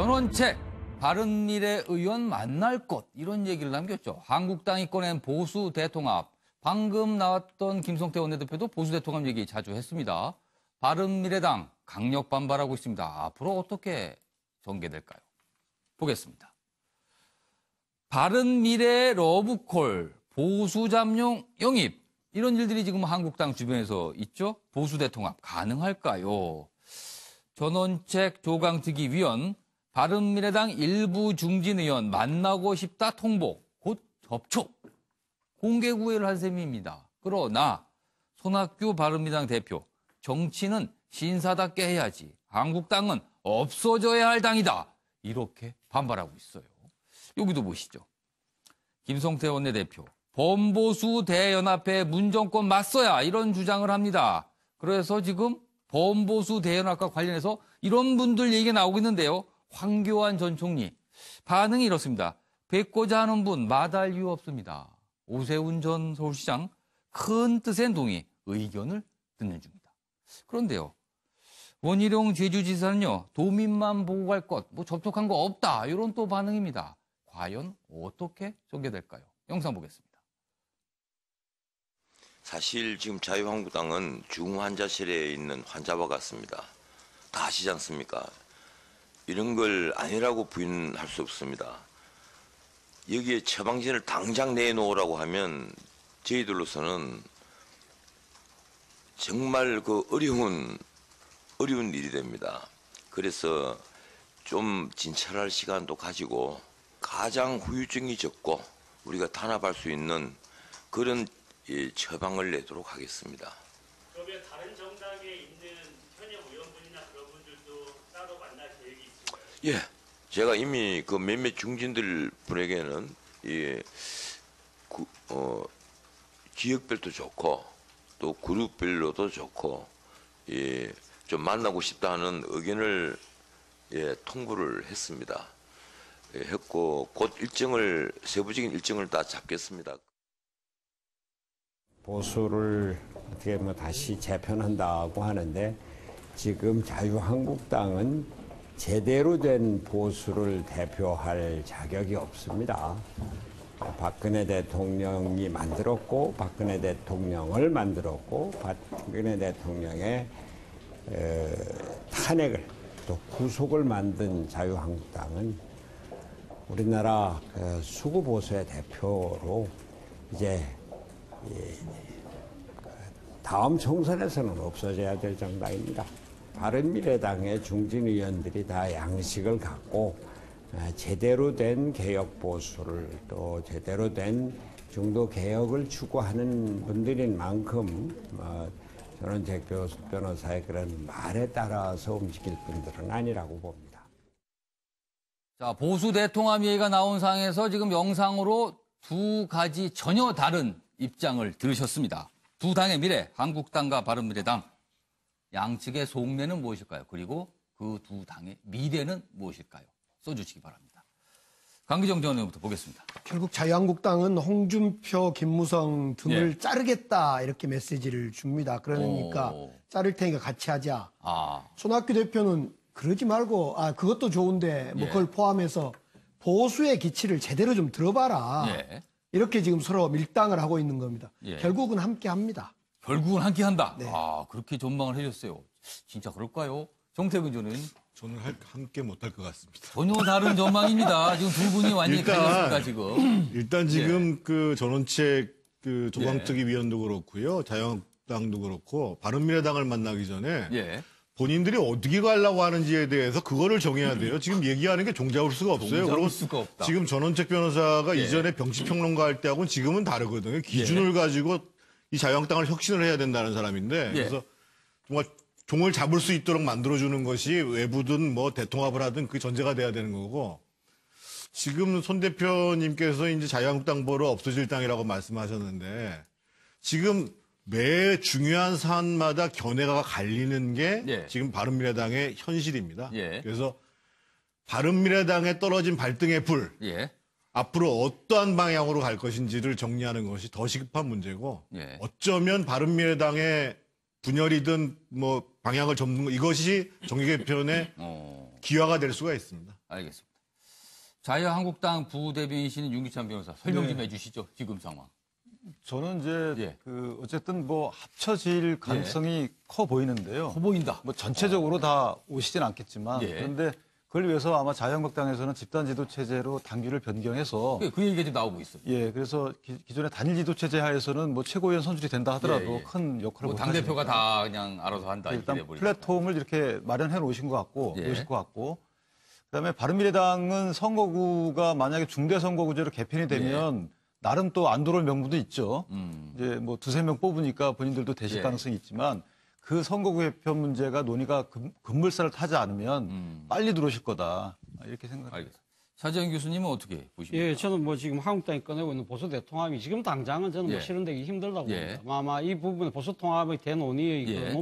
전원책 바른미래 의원 만날 것 이런 얘기를 남겼죠. 한국당이 꺼낸 보수 대통합. 방금 나왔던 김성태 원내대표도 보수 대통합 얘기 자주 했습니다. 바른미래당 강력 반발하고 있습니다. 앞으로 어떻게 전개될까요? 보겠습니다. 바른미래 러브콜, 보수 잠룡 영입 이런 일들이 지금 한국당 주변에서 있죠. 보수 대통합 가능할까요? 전원책 조강특위 위원, 바른미래당 일부 중진 의원 만나고 싶다 통보, 곧 접촉, 공개 구애를 한 셈입니다. 그러나 손학규 바른미래당 대표, 정치는 신사답게 해야지, 한국당은 없어져야 할 당이다, 이렇게 반발하고 있어요. 여기도 보시죠. 김성태 원내대표, 범보수 대연합회 문정권 맞서야 이런 주장을 합니다. 그래서 지금 범보수 대연합과 관련해서 이런 분들 얘기가 나오고 있는데요. 황교안 전 총리 반응이 이렇습니다. 뵙고자 하는 분 마다할 이유 없습니다. 오세훈 전 서울시장 큰 뜻엔 동의, 의견을 듣는 중이다. 그런데요. 원희룡 제주지사는요. 도민만 보고 갈 것, 접촉한 거 없다. 이런 또 반응입니다. 과연 어떻게 전개될까요? 영상 보겠습니다. 사실 지금 자유한국당은 중환자실에 있는 환자와 같습니다. 다 아시지 않습니까? 이런 걸 아니라고 부인할 수 없습니다. 여기에 처방전을 당장 내놓으라고 하면 저희들로서는 정말 그 어려운 일이 됩니다. 그래서 좀 진찰할 시간도 가지고 가장 후유증이 적고 우리가 단합할 수 있는 그런 처방을 내도록 하겠습니다. 그러면 다른 정당에 있는 현역 의원분이나 그런 분들도 따로 만날 계획이 있습니까? 예, 제가 이미 그 몇몇 중진들 분에게는 지역별도 좋고 또 그룹별로도 좋고 좀 만나고 싶다는 의견을 통보를 했습니다. 했고 곧 세부적인 일정을 다 잡겠습니다. 보수를 어떻게 다시 재편한다고 하는데 지금 자유한국당은 제대로 된 보수를 대표할 자격이 없습니다. 박근혜 대통령이 만들었고 박근혜 대통령을 만들었고 박근혜 대통령의 탄핵을 또 구속을 만든 자유한국당은 우리나라 수구 보수의 대표로 이제 다음 총선에서는 없어져야 될 정당입니다. 바른미래당의 중진 의원들이 다 양식을 갖고 제대로 된 개혁 보수를 또 제대로 된 중도 개혁을 추구하는 분들인 만큼 전원책 변호사의 그런 말에 따라서 움직일 분들은 아니라고 봅니다. 자, 보수 대통합 얘기가 나온 상황에서 지금 영상으로 두 가지 전혀 다른 입장을 들으셨습니다. 두 당의 미래, 한국당과 바른미래당. 양측의 속내는 무엇일까요? 그리고 그 두 당의 미래는 무엇일까요? 써주시기 바랍니다. 강기정 전 의원부터 보겠습니다. 결국 자유한국당은 홍준표, 김무성 등을 자르겠다 이렇게 메시지를 줍니다. 그러니까 자를 테니까 같이 하자. 손학규 대표는 그러지 말고 그것도 좋은데 그걸 포함해서 보수의 기치를 제대로 좀 들어봐라. 이렇게 지금 서로 밀당을 하고 있는 겁니다. 결국은 함께 합니다. 결국은 함께 한다. 네. 그렇게 전망을 해줬어요. 진짜 그럴까요? 정태근 전 의원은? 저는 함께 못할 것 같습니다. 전혀 다른 전망입니다. 지금 두 분이 완전히 갈렸습니다, 지금. 일단 지금 그 전원책 조강특위 위원도 그렇고요. 자유한국당도 그렇고 바른미래당을 만나기 전에 본인들이 어떻게 가려고 하는지에 대해서 그거를 정해야 돼요. 지금 얘기하는 게 종잡을 수가 없어요. 종잡을 수가 없다. 지금 전원책 변호사가 이전에 병치평론가 할 때하고는 지금은 다르거든요. 기준을 가지고 이 자유한국당을 혁신을 해야 된다는 사람인데 그래서 정말 종을 잡을 수 있도록 만들어주는 것이 외부든 대통합을 하든 그 전제가 돼야 되는 거고 지금 손 대표님께서 이제 자유한국당 보러 없어질 당이라고 말씀하셨는데 지금 매 중요한 사안마다 견해가 갈리는 게 지금 바른미래당의 현실입니다. 그래서 바른미래당에 떨어진 발등의 불 앞으로 어떠한 방향으로 갈 것인지를 정리하는 것이 더 시급한 문제고 어쩌면 바른미래당의 분열이든 방향을 접는 것 이것이 정계 개편의 기화가 될 수가 있습니다. 알겠습니다. 자유한국당 부대변인이신 윤기찬 변호사 설명 좀 해주시죠. 지금 상황. 저는 이제 예. 어쨌든 뭐 합쳐질 가능성이 커 보이는데요. 커 보인다. 뭐 전체적으로 다 오시진 않겠지만 예. 그런데 그걸 위해서 아마 자유한국당에서는 집단 지도 체제로 당규를 변경해서 그 얘기가 지금 나오고 있어요. 예, 그래서 기존의 단일 지도 체제 하에서는 뭐 최고위원 선출이 된다 하더라도 예, 예. 큰 역할을 뭐 못 당대표가 하시니까. 다 그냥 알아서 한다. 이렇게 일단 돼버리니까. 플랫폼을 이렇게 마련해 놓으신 것 같고, 예. 놓으실 것 같고, 그다음에 바른미래당은 선거구가 만약에 중대선거구제로 개편이 되면 나름 또 안 들어올 명분도 있죠. 이제 뭐 두세 명 뽑으니까 본인들도 되실 예. 가능성이 있지만 그 선거구 개편 문제가 논의가 급물살을 타지 않으면 빨리 들어오실 거다 이렇게 생각합니다. 알겠습니다. 차재현 교수님은 어떻게 보십니까? 예, 저는 뭐 지금 한국당이 꺼내고 있는 보수 대통합이 지금 당장은 저는 예. 뭐 실현되기 힘들다고 예. 봅니다. 아마 이 부분에 보수 통합의 대논의의 예.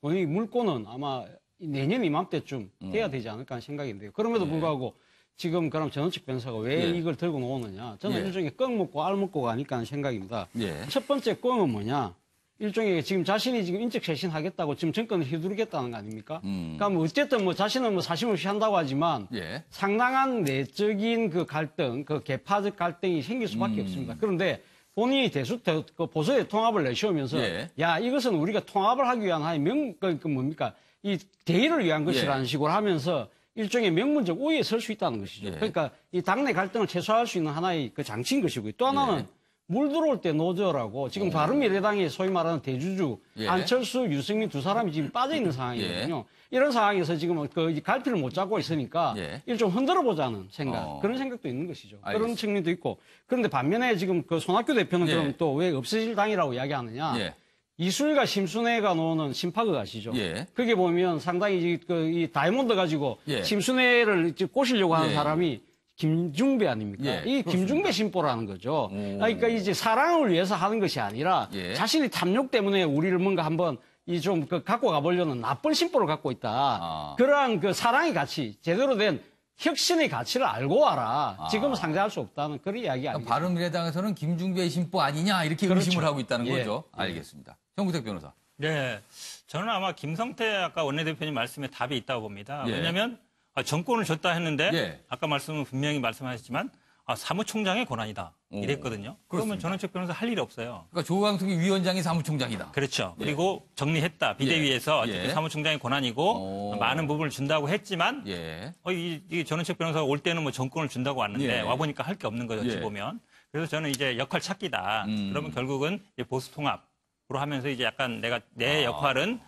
논의 물꼬는 아마 내년 이맘때쯤 돼야 되지 않을까 하는 생각인데요. 그럼에도 불구하고 지금 그럼 전원책 변호사가 왜 예. 이걸 들고 나오느냐. 저는 예. 일종의 羹 먹고 알 먹고가 아닐까 하는 생각입니다. 예. 첫 번째 羹은 뭐냐. 일종의 지금 자신이 지금 인적 쇄신하겠다고 지금 정권을 휘두르겠다는 거 아닙니까? 그러니까 뭐 어쨌든 뭐 자신은 뭐 사심 없이 한다고 하지만 예. 상당한 내적인 그 갈등, 그 계파적 갈등이 생길 수밖에 없습니다. 그런데 본인이 그 보수의 통합을 내세우면서 예. 야 이것은 우리가 통합을 하기 위한 하나의 그 뭡니까 이 대의를 위한 것이라는 예. 식으로 하면서 일종의 명문적 우위에 설 수 있다는 것이죠. 예. 그러니까 이 당내 갈등을 최소화할 수 있는 하나의 그 장치인 것이고요. 또 하나는 예. 물 들어올 때 노저라고 지금 바른미래당이 소위 말하는 대주주 예. 안철수, 유승민 두 사람이 지금 빠져 있는 상황이거든요. 이런 상황에서 지금 그 갈피를 못 잡고 있으니까 예. 일종 흔들어 보자는 생각 그런 생각도 있는 것이죠. 알겠습니다. 그런 측면도 있고 그런데 반면에 지금 그 손학규 대표는 예. 그럼 또 왜 없어질 당이라고 이야기하느냐? 예. 이술과 심순애가 노는 심파그 아시죠? 예. 그게 보면 상당히 이 다이아몬드 가지고 예. 심순애를 이제 꼬시려고 하는 예. 사람이 김중배 아닙니까? 예, 이 김중배 심보라는 거죠. 그러니까 이제 사랑을 위해서 하는 것이 아니라 예. 자신이 탐욕 때문에 우리를 뭔가 한번 이 좀 그 갖고 가보려는 나쁜 심보를 갖고 있다. 아. 그러한 그 사랑의 가치, 제대로 된 혁신의 가치를 알고 와라. 지금은 상대할 수 없다는 그런 이야기 아닙니까? 바른미래당에서는 김중배 심보 아니냐 이렇게 그렇죠. 의심을 하고 있다는 예. 거죠. 알겠습니다. 정구택 변호사. 네, 저는 아마 김성태 아까 원내대표님 말씀에 답이 있다고 봅니다. 예. 왜냐하면 정권을 줬다 했는데 예. 아까 분명히 말씀하셨지만 사무총장의 권한이다 이랬거든요. 그러면 전원책 변호사 할 일이 없어요. 그러니까 조광특위 위원장이 사무총장이다. 그렇죠. 그리고 정리했다. 비대위에서 예. 어쨌든 사무총장의 권한이고 많은 부분을 준다고 했지만 예. 이 전원책 변호사가 올 때는 뭐 정권을 준다고 왔는데 예. 와보니까 할 게 없는 거죠. 어찌 예. 보면. 그래서 저는 이제 역할 찾기다. 그러면 결국은 이제 보수 통합으로 하면서 이제 약간 내 역할은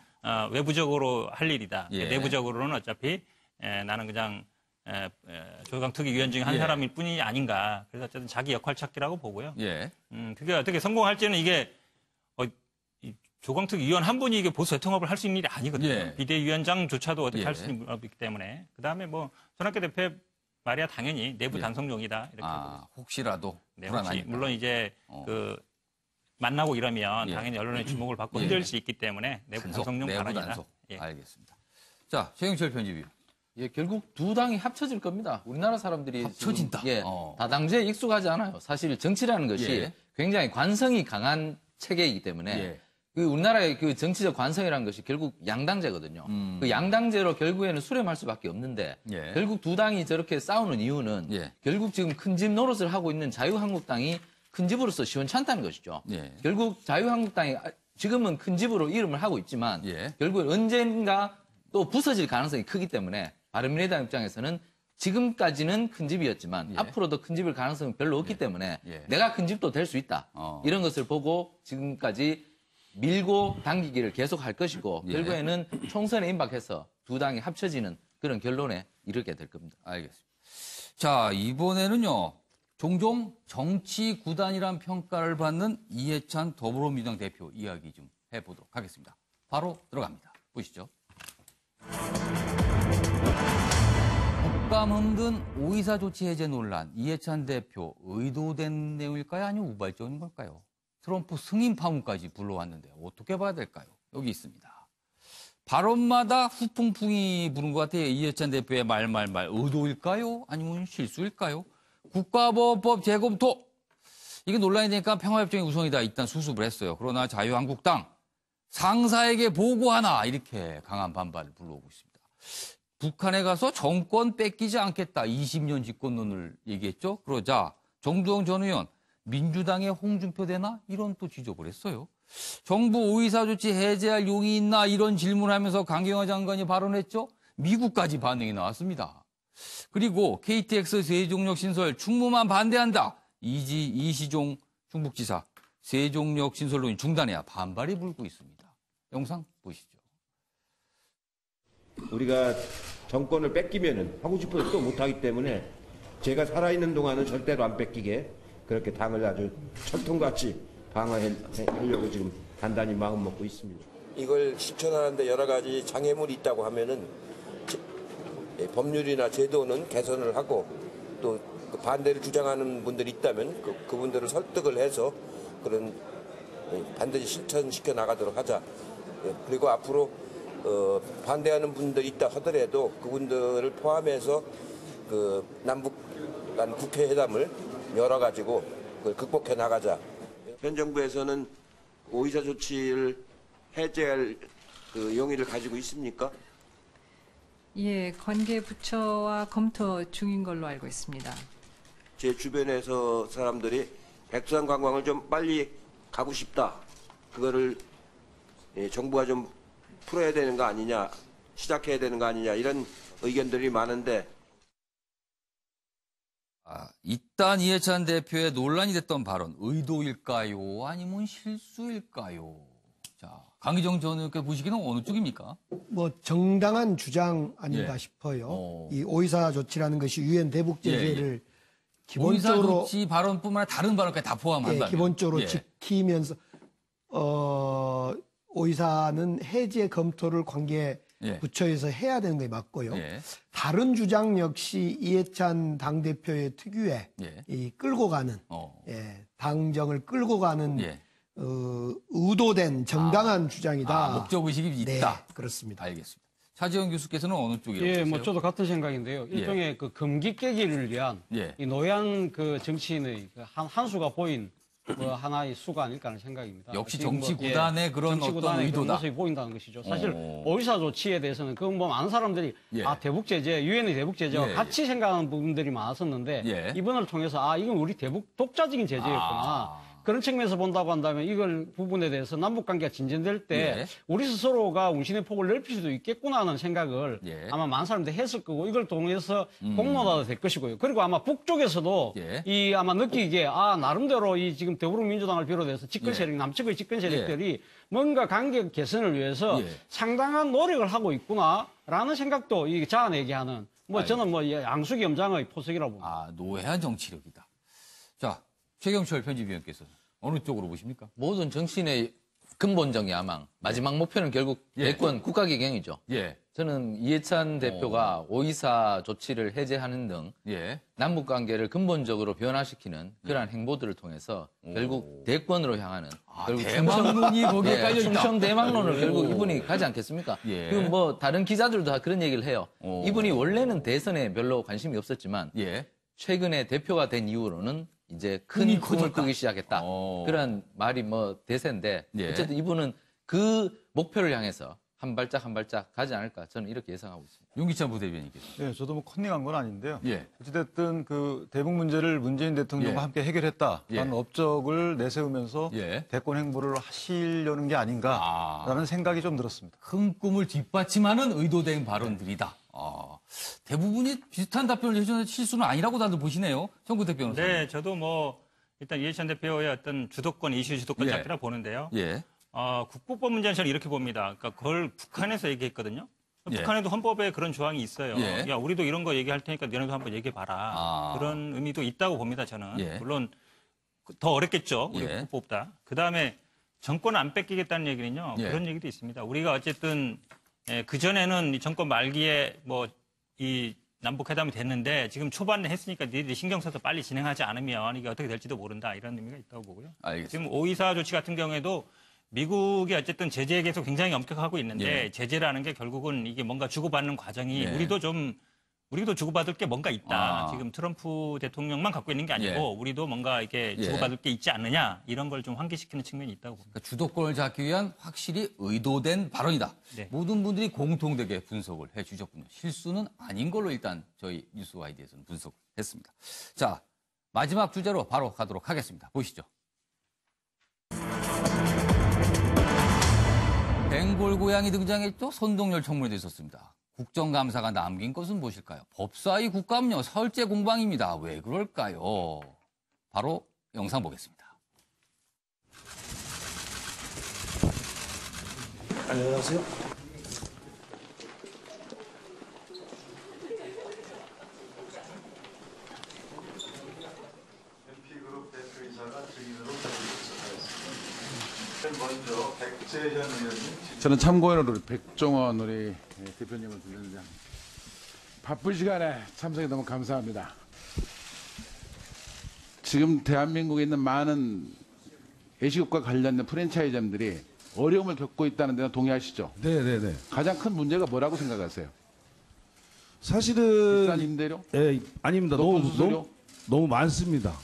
외부적으로 할 일이다. 예. 내부적으로는 어차피 나는 그냥 조강특위 위원 중에 한 예. 사람일 뿐이 아닌가. 그래서 어쨌든 자기 역할 찾기라고 보고요. 예. 그게 어떻게 성공할지는 이게 이 조광특위 위원 한 분이 이게 보수 대통합을 할 수 있는 일이 아니거든요. 예. 비대위원장조차도 어떻게 예. 할 수 있는 일이기 때문에 그다음에 뭐 손학규 대표 말이야 당연히 내부 예. 단성종이다 이렇게 보고 혹시라도 네, 혹시 불안하니까. 물론 이제 그 만나고 이러면 예. 당연히 언론의 주목을 받고 예. 흔들 수 있기 때문에 내부 단속, 단성용 내부 발언이다. 단속. 예. 알겠습니다. 자, 최영철 편집위원. 예, 결국 두 당이 합쳐질 겁니다. 우리나라 사람들이 합쳐진다. 지금, 예, 어. 다당제에 익숙하지 않아요. 사실 정치라는 것이 예. 굉장히 관성이 강한 체계이기 때문에 예. 그 우리나라의 그 정치적 관성이라는 것이 결국 양당제거든요. 그 양당제로 결국에는 수렴할 수밖에 없는데 예. 결국 두 당이 저렇게 싸우는 이유는 예. 결국 지금 큰 집 노릇을 하고 있는 자유한국당이 큰 집으로서 시원찮다는 것이죠. 예. 결국 자유한국당이 지금은 큰 집으로 이름을 하고 있지만 예. 결국은 언젠가 또 부서질 가능성이 크기 때문에 바른미래당 입장에서는 지금까지는 큰 집이었지만 예. 앞으로도 큰 집일 가능성이 별로 없기 때문에 예. 내가 큰 집도 될 수 있다. 이런 것을 보고 지금까지 밀고 당기기를 계속할 것이고 예. 결국에는 총선에 임박해서 두 당이 합쳐지는 그런 결론에 이르게 될 겁니다. 알겠습니다. 자, 이번에는요. 종종 정치 구단이란 평가를 받는 이해찬 더불어민주당 대표 이야기 좀 해보도록 하겠습니다. 바로 들어갑니다. 보시죠. 국감 흔든 오이사 조치 해제 논란, 이해찬 대표 의도된 내용일까요? 아니면 우발적인 걸까요? 트럼프 승인 파문까지 불러왔는데 어떻게 봐야 될까요? 여기 있습니다. 발언마다 후풍풍이 부는 것 같아요. 이해찬 대표의 말 의도일까요? 아니면 실수일까요? 국가보호법 재검토. 이게 논란이 되니까 평화협정이 우선이다. 일단 수습을 했어요. 그러나 자유한국당 상사에게 보고하나 이렇게 강한 반발을 불러오고 있습니다. 북한에 가서 정권 뺏기지 않겠다. 20년 집권론을 얘기했죠. 그러자 정두영 전 의원 민주당의 홍준표 되나? 이런 또 지적을 했어요. 정부 오이사 조치 해제할 용이 있나? 이런 질문하면서 강경화 장관이 발언했죠. 미국까지 반응이 나왔습니다. 그리고 KTX 세종역 신설 충무만 반대한다. 이시종 충북지사 세종역 신설론이 중단해야 반발이 불고 있습니다. 영상 보시죠. 우리가 정권을 뺏기면은 하고 싶어도 또 못하기 때문에 제가 살아있는 동안은 절대로 안 뺏기게 그렇게 당을 아주 철통같이 방어하려고 지금 단단히 마음 먹고 있습니다. 이걸 실천하는데 여러 가지 장애물이 있다고 하면은 법률이나 제도는 개선을 하고 또 반대를 주장하는 분들이 있다면 그분들을 설득을 해서 그런 반드시 실천시켜 나가도록 하자. 그리고 앞으로 반대하는 분들이 있다 하더라도 그분들을 포함해서 그 남북 간 국회회담을 열어가지고 그걸 극복해 나가자. 현 정부에서는 오이사 조치를 해제할 그 용의를 가지고 있습니까? 예, 관계 부처와 검토 중인 걸로 알고 있습니다. 제 주변에서 사람들이 백두산 관광을 좀 빨리 가고 싶다. 그거를 정부가 좀 풀어야 되는 거 아니냐, 시작해야 되는 거 아니냐 이런 의견들이 많은데 이딴 이해찬 대표의 논란이 됐던 발언 의도일까요? 아니면 실수일까요? 자, 강기정 전 의원께 보시기는 어느 쪽입니까? 뭐 정당한 주장 아닌가 싶어요. 이 오이사 조치라는 것이 유엔 대북 제재를 기본적으로 오이사 조치 발언뿐만 아니라 다른 발언까지 다 포함한다. 기본적으로 지키면서 오이사는 해제 검토를 관계 부처에서 해야 되는 게 맞고요. 다른 주장 역시 이해찬 당대표의 특유의 이 끌고 가는 당정을 끌고 가는 의도된 정당한 주장이다. 목적의식이 있다. 네, 그렇습니다. 알겠습니다. 차지원 교수께서는 어느 쪽이라고 예, 보세요? 뭐 저도 같은 생각인데요. 일종의 그 금기 깨기를 위한 이 노양 그 정치인의 한 수가 보인 뭐 하나의 수가 아닐까 하는 생각입니다. 역시 정치 구단의 그런 어떤 의도다. 모습이 보인다는 것이죠. 사실 오이사 조치에 대해서는 그건 뭐 많은 사람들이 대북 제재, 유엔의 대북 제재와 같이 생각하는 부분들이 많았었는데 이번을 통해서 이건 우리 대북 독자적인 제재였구나. 그런 측면에서 본다고 한다면 이걸 부분에 대해서 남북 관계가 진전될 때 우리 스스로가 운신의 폭을 넓힐 수도 있겠구나 하는 생각을 아마 많은 사람들이 했을 거고 이걸 통해서 공론화도 될 것이고요. 그리고 아마 북쪽에서도 이 아마 느끼기에 나름대로 이 지금 더불어민주당을 비롯해서 집권 세력, 남측의 집권 세력들이 뭔가 관계 개선을 위해서 상당한 노력을 하고 있구나라는 생각도 이 자아내게 하는 저는 양수겸장의 포석이라고 봅니다. 노회한 정치력이다. 자, 최경철 편집위원께서 어느 쪽으로 보십니까? 모든 정치인의 근본적 야망, 마지막 목표는 결국 대권 국가기경이죠. 저는 이해찬 대표가 오이사 조치를 해제하는 등 남북관계를 근본적으로 변화시키는 그러한 행보들을 통해서 결국 대권으로 향하는 결국 대망론이 거기에 깔려 있다. 충청 대망론을 결국 이분이 가지 않겠습니까? 그리고 뭐 다른 기자들도 다 그런 얘기를 해요. 이분이 원래는 대선에 별로 관심이 없었지만 최근에 대표가 된 이후로는 이제 큰 꿈을 꾸기 시작했다. 그런 말이 대세인데 어쨌든 이분은 그 목표를 향해서 한 발짝 한 발짝 가지 않을까 저는 이렇게 예상하고 있습니다. 윤기찬 부대변인께서. 네, 저도 컨닝한 건 아닌데요. 어쨌든 그 대북 문제를 문재인 대통령과 함께 해결했다라는 업적을 내세우면서 대권 행보를 하시려는 게 아닌가라는 생각이 좀 들었습니다. 큰 꿈을 뒷받침하는 의도된 발언들이다. 대부분이 비슷한 답변을 해주는 실수는 아니라고 다들 보시네요. 정구택 변호사님. 네, 저도 일단 이해찬 대표의 어떤 주도권, 이슈 주도권 잡기라 보는데요. 국부법 문제는 저는 이렇게 봅니다. 그러니까 그걸 북한에서 얘기했거든요. 북한에도 헌법에 그런 조항이 있어요. 야, 우리도 이런 거 얘기할 테니까 너네도 한번 얘기해봐라. 그런 의미도 있다고 봅니다, 저는. 물론 더 어렵겠죠, 우리 국부법보다. 그다음에 정권을 안 뺏기겠다는 얘기는요. 그런 얘기도 있습니다. 우리가 어쨌든 그전에는 이 정권 말기에 이 남북회담이 됐는데 지금 초반에 했으니까 니들이 신경 써서 빨리 진행하지 않으면 이게 어떻게 될지도 모른다. 이런 의미가 있다고 보고요. 알겠습니다. 지금 오이사 조치 같은 경우에도 미국이 어쨌든 제재에 계속 굉장히 엄격하고 있는데 제재라는 게 결국은 이게 뭔가 주고받는 과정이 우리도 좀 우리도 주고받을 게 뭔가 있다. 지금 트럼프 대통령만 갖고 있는 게 아니고 우리도 뭔가 이렇게 주고받을 게 있지 않느냐 이런 걸 좀 환기시키는 측면이 있다고 봅니다. 그러니까 주도권을 잡기 위한 확실히 의도된 발언이다. 네. 모든 분들이 공통되게 분석을 해주셨군요. 실수는 아닌 걸로 일단 저희 뉴스와이드에서는 분석을 했습니다. 자, 마지막 주제로 바로 가도록 하겠습니다. 보시죠. 벵골 고양이 등장했죠. 선동열 청문회도 있었습니다. 국정감사가 남긴 것은 무엇일까요? 법사위 국감요 설제 공방입니다. 왜 그럴까요? 바로 영상 보겠습니다. 안녕하세요. MP그룹 대표이사가 증인으로 하겠습니다. 먼저 백재현 의원님. 저는 참고인으로 우리 백종원 우리 대표님을 불렀는데 바쁜 시간에 참석해 너무 감사합니다. 지금 대한민국에 있는 많은 외식업과 관련된 프랜차이즈점들이 어려움을 겪고 있다는 데는 동의하시죠? 네네네. 가장 큰 문제가 뭐라고 생각하세요? 사실은 비싼 임대료? 예, 아닙니다. 너무 많습니다.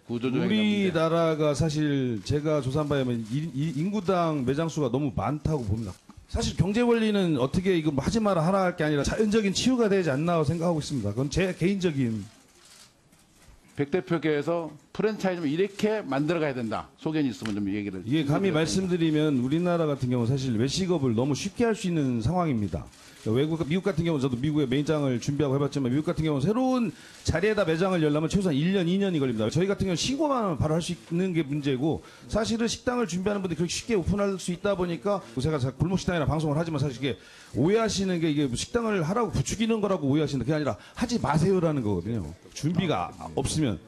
구조조정 우리나라가 사실 제가 조사한 바에 의하면 인구당 매장 수가 너무 많다고 봅니다. 사실 경제 원리는 어떻게 이거 하지 마라 하라 할 게 아니라 자연적인 치유가 되지 않나 생각하고 있습니다. 그건 제 개인적인. 백 대표께서 프랜차이즈를 이렇게 만들어가야 된다. 소견이 있으면 좀 얘기를. 예, 감히 말씀드리면 우리나라 같은 경우는 사실 외식업을 너무 쉽게 할 수 있는 상황입니다. 미국 같은 경우는 저도 미국에 매장을 준비하고 해봤지만 미국 같은 경우는 새로운 자리에다 매장을 열려면 최소한 1년, 2년이 걸립니다. 저희 같은 경우는 신고만 하면 바로 할 수 있는 게 문제고 사실은 식당을 준비하는 분들이 그렇게 쉽게 오픈할 수 있다 보니까 제가 골목식당이나 방송을 하지만 사실 이게 오해하시는 게 이게 식당을 하라고 부추기는 거라고 오해하시는데 그게 아니라 하지 마세요라는 거거든요. 준비가 없으면.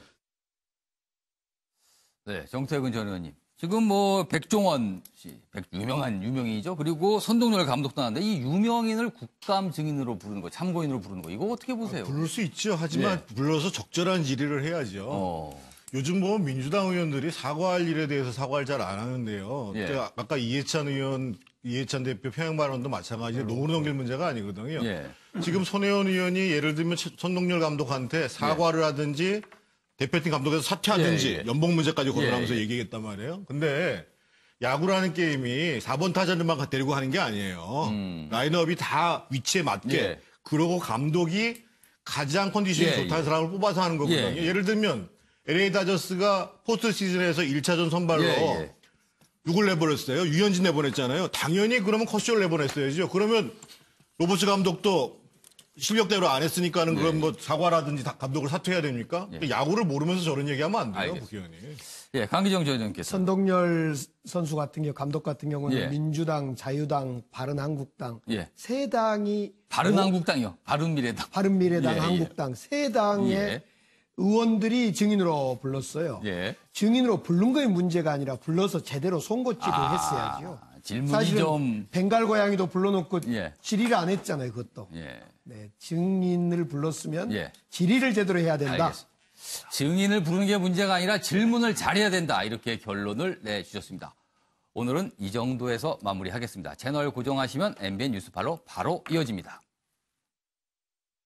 네, 정태근 전 의원님. 지금 뭐 백종원 씨, 유명한 유명인이죠. 그리고 선동열 감독도 나왔는데 이 유명인을 국감 증인으로 부르는 거, 참고인으로 부르는 거 이거 어떻게 보세요? 부를 수 있죠. 하지만 불러서 적절한 질의를 해야죠. 요즘 보면 민주당 의원들이 사과할 일에 대해서 사과를 잘 안 하는데요. 아까 이해찬 대표 평양 발언도 마찬가지로 노후로 넘길 문제가 아니거든요. 지금 손혜원 의원이 예를 들면 선동열 감독한테 사과를 하든지 대표팀 감독에서 사퇴하든지 연봉 문제까지 거론하면서 얘기했단 말이에요. 근데 야구라는 게임이 4번 타자들만 데리고 하는 게 아니에요. 라인업이 다 위치에 맞게 그러고 감독이 가장 컨디션이 좋다는 사람을 뽑아서 하는 거거든요. 예를 들면 LA 다저스가 포스트 시즌에서 1차전 선발로 누굴 내보냈어요? 유현진 내보냈잖아요. 당연히 그러면 커쇼를 내보냈어야죠. 그러면 로버츠 감독도 실력대로 안 했으니까는 그럼 뭐 사과라든지 감독을 사퇴해야 됩니까? 야구를 모르면서 저런 얘기하면 안 돼요, 국회의원이. 예, 강기정 전 의원께서. 선동열 선수 같은 경우, 감독 같은 경우는 민주당, 자유당, 바른한국당 세 당이 바른한국당이요. 바른미래당. 바른미래당, 한국당 세 당의 의원들이 증인으로 불렀어요. 증인으로 부른 거에 문제가 아니라 불러서 제대로 송곳질을 했어야죠. 질문이 좀 벵갈 고양이도 불러놓고 질의를 안 했잖아요. 그것도. 네, 증인을 불렀으면 질의를 제대로 해야 된다. 알겠습니다. 증인을 부르는 게 문제가 아니라 질문을 잘해야 된다. 이렇게 결론을 내주셨습니다. 오늘은 이 정도에서 마무리하겠습니다. 채널 고정하시면 MBN 뉴스팔로 바로 이어집니다.